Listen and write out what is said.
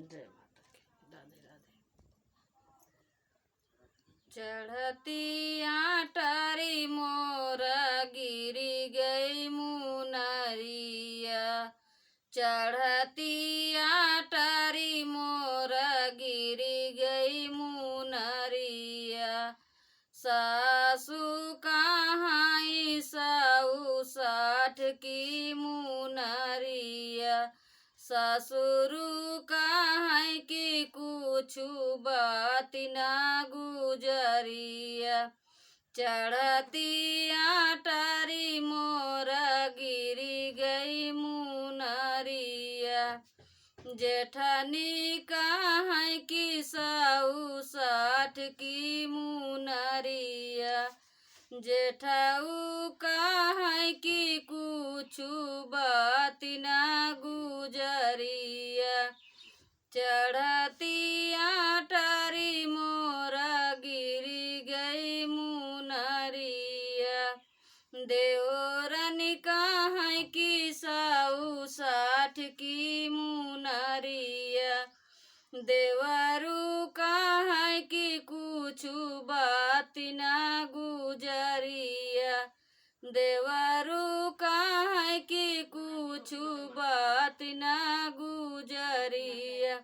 जय माता की। राधे राधे। चढ़ती आटारी मोर गिरी गई मुनरिया, चढ़ती आटारी मोर गिरी गई मुनरिया, सासू कहाँ साऊ साठ की मुनरिया, ससुरु कहाँ की कुछु बात ना गुजरिया, चढ़ती आटारी मोर गिरी गई मुनरिया, जेठनी कहाँ की साऊ साठ की मुनरिया, जेठाऊ कहाँ की कुछु बात ना गुजरिया, चढ़ती आटारी मोर गिरी गई मुनरिया, देवरनी कहाँ की साऊ साठ की मुनरिया, देवरू कहाँ की कुछु बात ना गुजरिया, देवरू कहाँ की कुछु बात ना गुजरिया।